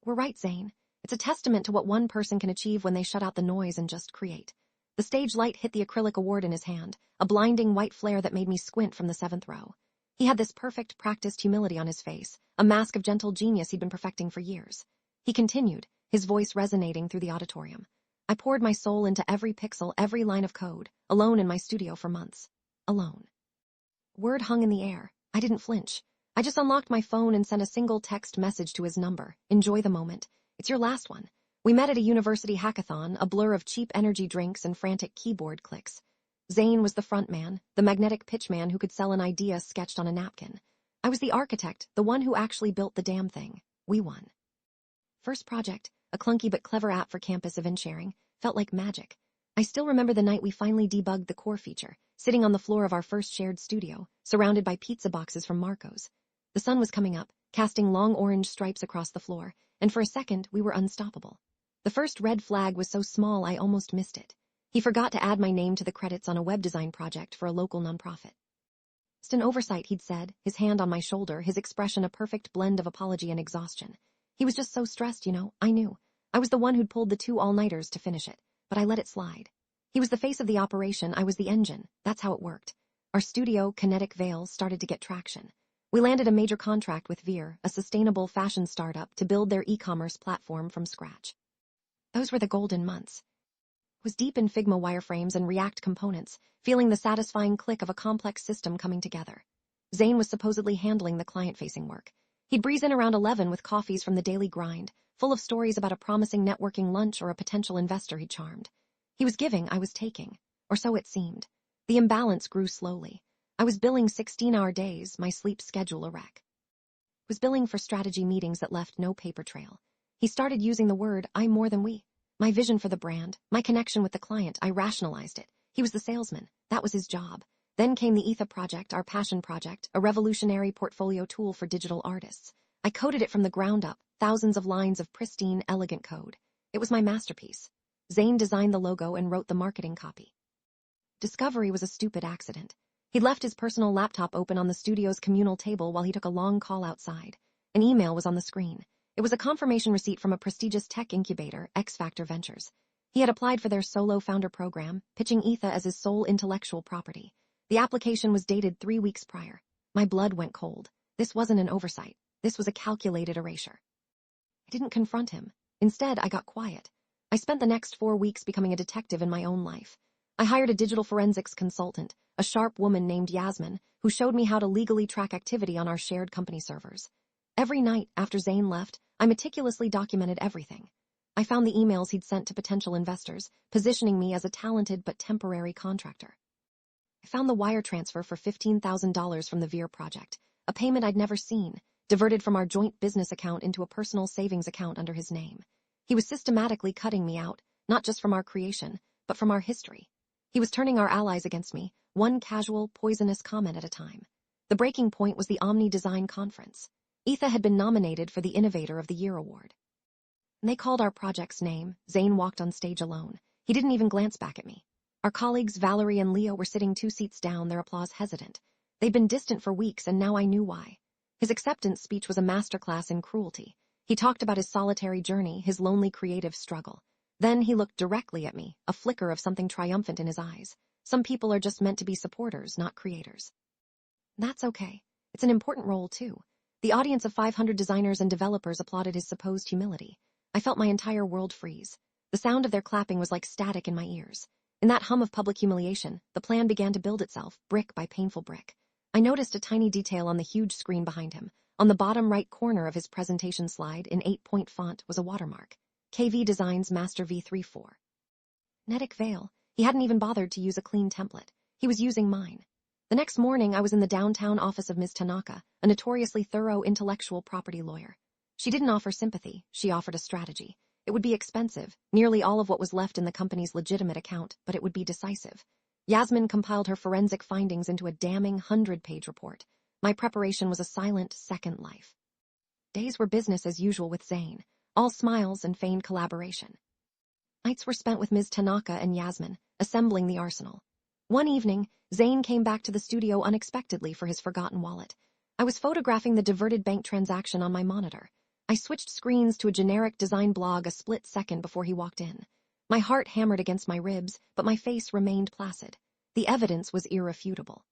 We're right, Zane. It's a testament to what one person can achieve when they shut out the noise and just create. The stage light hit the acrylic award in his hand, a blinding white flare that made me squint from the 7th row. He had this perfect, practiced humility on his face, a mask of gentle genius he'd been perfecting for years. He continued, his voice resonating through the auditorium. I poured my soul into every pixel, every line of code, alone in my studio for months. Alone. Word hung in the air. I didn't flinch. I just unlocked my phone and sent a single text message to his number. Enjoy the moment. It's your last one. We met at a university hackathon, a blur of cheap energy drinks and frantic keyboard clicks. Zane was the front man, the magnetic pitchman who could sell an idea sketched on a napkin. I was the architect, the one who actually built the damn thing. We won. First project, a clunky but clever app for campus event sharing, felt like magic. I still remember the night we finally debugged the core feature, sitting on the floor of our first shared studio, surrounded by pizza boxes from Marco's. The sun was coming up, casting long orange stripes across the floor, and for a second we were unstoppable. The first red flag was so small I almost missed it. He forgot to add my name to the credits on a web design project for a local nonprofit. Just an oversight, he'd said, his hand on my shoulder, his expression a perfect blend of apology and exhaustion. He was just so stressed, I knew. I was the one who'd pulled the 2 all-nighters to finish it, but I let it slide. He was the face of the operation, I was the engine. That's how it worked. Our studio, Kinetic Veil, started to get traction. We landed a major contract with Veer, a sustainable fashion startup, to build their e-commerce platform from scratch. Those were the golden months. I was deep in Figma wireframes and React components, feeling the satisfying click of a complex system coming together. Zane was supposedly handling the client-facing work. He'd breeze in around 11 with coffees from the daily grind, full of stories about a promising networking lunch or a potential investor he'd charmed. He was giving, I was taking, or so it seemed. The imbalance grew slowly. I was billing 16-hour days, my sleep schedule a wreck. I was billing for strategy meetings that left no paper trail. He started using the word, I more than we. My vision for the brand, my connection with the client, I rationalized it. He was the salesman. That was his job. Then came the Etha project, our passion project, a revolutionary portfolio tool for digital artists. I coded it from the ground up, thousands of lines of pristine, elegant code. It was my masterpiece. Zane designed the logo and wrote the marketing copy. Discovery was a stupid accident. He'd left his personal laptop open on the studio's communal table while he took a long call outside. An email was on the screen. It was a confirmation receipt from a prestigious tech incubator, X Factor Ventures. He had applied for their solo founder program, pitching Etha as his sole intellectual property. The application was dated 3 weeks prior. My blood went cold. This wasn't an oversight. This was a calculated erasure. I didn't confront him. Instead, I got quiet. I spent the next 4 weeks becoming a detective in my own life. I hired a digital forensics consultant, a sharp woman named Yasmin, who showed me how to legally track activity on our shared company servers. Every night after Zane left, I meticulously documented everything. I found the emails he'd sent to potential investors, positioning me as a talented but temporary contractor. I found the wire transfer for $15,000 from the Veer project, a payment I'd never seen, diverted from our joint business account into a personal savings account under his name. He was systematically cutting me out, not just from our creation, but from our history. He was turning our allies against me, one casual, poisonous comment at a time. The breaking point was the Omni Design Conference. Etha had been nominated for the Innovator of the Year award. And they called our project's name. Zane walked on stage alone. He didn't even glance back at me. Our colleagues Valerie and Leo were sitting 2 seats down, their applause hesitant. They'd been distant for weeks, and now I knew why. His acceptance speech was a masterclass in cruelty. He talked about his solitary journey, his lonely creative struggle. Then he looked directly at me, a flicker of something triumphant in his eyes. Some people are just meant to be supporters, not creators. That's okay. It's an important role, too. The audience of 500 designers and developers applauded his supposed humility. I felt my entire world freeze. The sound of their clapping was like static in my ears. In that hum of public humiliation, the plan began to build itself, brick by painful brick. I noticed a tiny detail on the huge screen behind him. On the bottom right corner of his presentation slide, in 8-point font, was a watermark. KV Designs Master V34. Kinetic Veil. He hadn't even bothered to use a clean template. He was using mine. The next morning, I was in the downtown office of Ms. Tanaka, a notoriously thorough intellectual property lawyer. She didn't offer sympathy, she offered a strategy. It would be expensive, nearly all of what was left in the company's legitimate account, but it would be decisive. Yasmin compiled her forensic findings into a damning 100-page report. My preparation was a silent second life. Days were business as usual with Zane, all smiles and feigned collaboration. Nights were spent with Ms. Tanaka and Yasmin, assembling the arsenal. One evening, Zane came back to the studio unexpectedly for his forgotten wallet. I was photographing the diverted bank transaction on my monitor. I switched screens to a generic design blog a split second before he walked in. My heart hammered against my ribs, but my face remained placid. The evidence was irrefutable.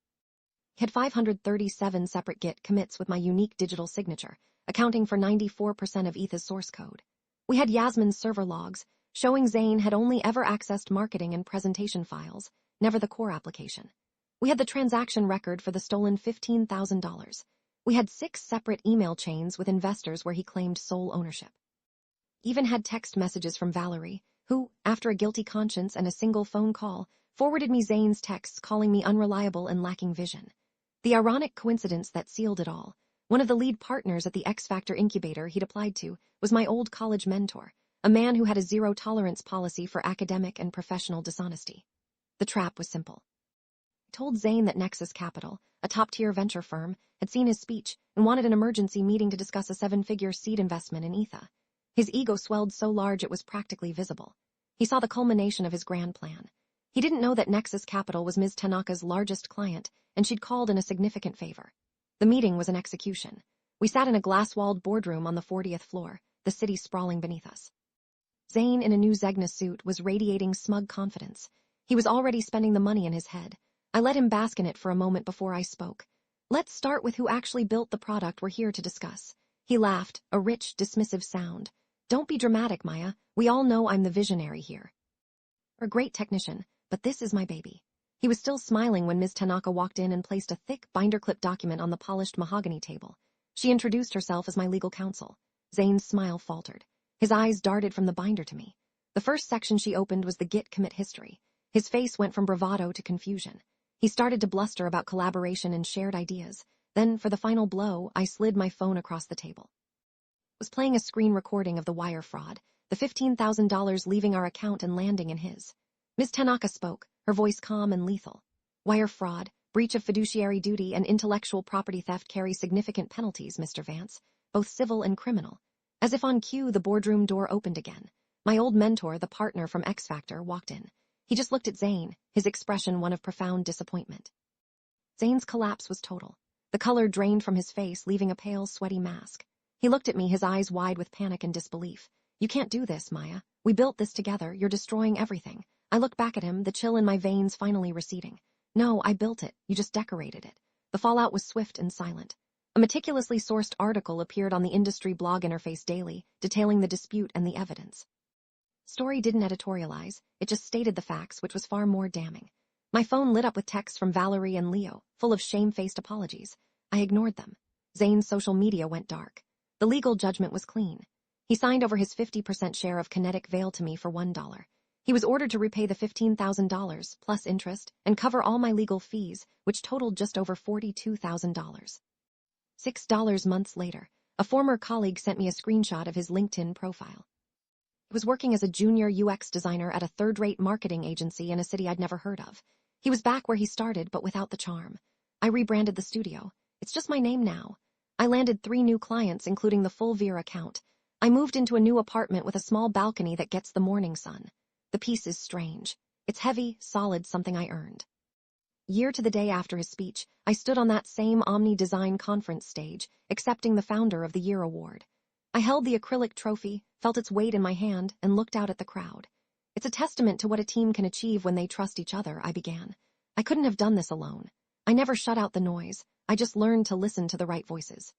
He had 537 separate Git commits with my unique digital signature, accounting for 94% of ETH's source code. We had Yasmin's server logs, showing Zane had only ever accessed marketing and presentation files, never the core application. We had the transaction record for the stolen $15,000. We had 6 separate email chains with investors where he claimed sole ownership. Even had text messages from Valerie, who, after a guilty conscience and a single phone call, forwarded me Zane's texts calling me unreliable and lacking vision. The ironic coincidence that sealed it all, one of the lead partners at the X Factor incubator he'd applied to, was my old college mentor, a man who had a zero-tolerance policy for academic and professional dishonesty. The trap was simple. I told Zane that Nexus Capital, a top-tier venture firm, had seen his speech and wanted an emergency meeting to discuss a 7-figure seed investment in ETHA. His ego swelled so large it was practically visible. He saw the culmination of his grand plan. He didn't know that Nexus Capital was Ms. Tanaka's largest client, and she'd called in a significant favor. The meeting was an execution. We sat in a glass-walled boardroom on the 40th floor, the city sprawling beneath us. Zane, in a new Zegna suit, was radiating smug confidence. He was already spending the money in his head. I let him bask in it for a moment before I spoke. Let's start with who actually built the product we're here to discuss. He laughed, a rich, dismissive sound. Don't be dramatic, Maya. We all know I'm the visionary here. You're a great technician, but this is my baby. He was still smiling when Ms. Tanaka walked in and placed a thick binder-clip document on the polished mahogany table. She introduced herself as my legal counsel. Zane's smile faltered. His eyes darted from the binder to me. The first section she opened was the Git commit history. His face went from bravado to confusion. He started to bluster about collaboration and shared ideas. Then, for the final blow, I slid my phone across the table. I was playing a screen recording of the wire fraud, the $15,000 leaving our account and landing in his. Ms. Tanaka spoke, her voice calm and lethal. Wire fraud, breach of fiduciary duty, and intellectual property theft carry significant penalties, Mr. Vance, both civil and criminal. As if on cue, the boardroom door opened again. My old mentor, the partner from X Factor, walked in. He just looked at Zane, his expression one of profound disappointment. Zane's collapse was total. The color drained from his face, leaving a pale, sweaty mask. He looked at me, his eyes wide with panic and disbelief. You can't do this, Maya. We built this together. You're destroying everything. I looked back at him, the chill in my veins finally receding. No, I built it. You just decorated it. The fallout was swift and silent. A meticulously sourced article appeared on the industry blog interface daily, detailing the dispute and the evidence. Story didn't editorialize, it just stated the facts, which was far more damning. My phone lit up with texts from Valerie and Leo, full of shame-faced apologies. I ignored them. Zane's social media went dark. The legal judgment was clean. He signed over his 50% share of Kinetic Veil to me for $1. He was ordered to repay the $15,000, plus interest, and cover all my legal fees, which totaled just over $42,000. $6 months later, a former colleague sent me a screenshot of his LinkedIn profile. He was working as a junior UX designer at a third-rate marketing agency in a city I'd never heard of. He was back where he started, but without the charm. I rebranded the studio. It's just my name now. I landed 3 new clients, including the full Veer account. I moved into a new apartment with a small balcony that gets the morning sun. The piece is strange. It's heavy, solid, something I earned. Year to the day after his speech, I stood on that same Omni Design conference stage, accepting the Founder of the Year award. I held the acrylic trophy, felt its weight in my hand, and looked out at the crowd. It's a testament to what a team can achieve when they trust each other, I began. I couldn't have done this alone. I never shut out the noise. I just learned to listen to the right voices.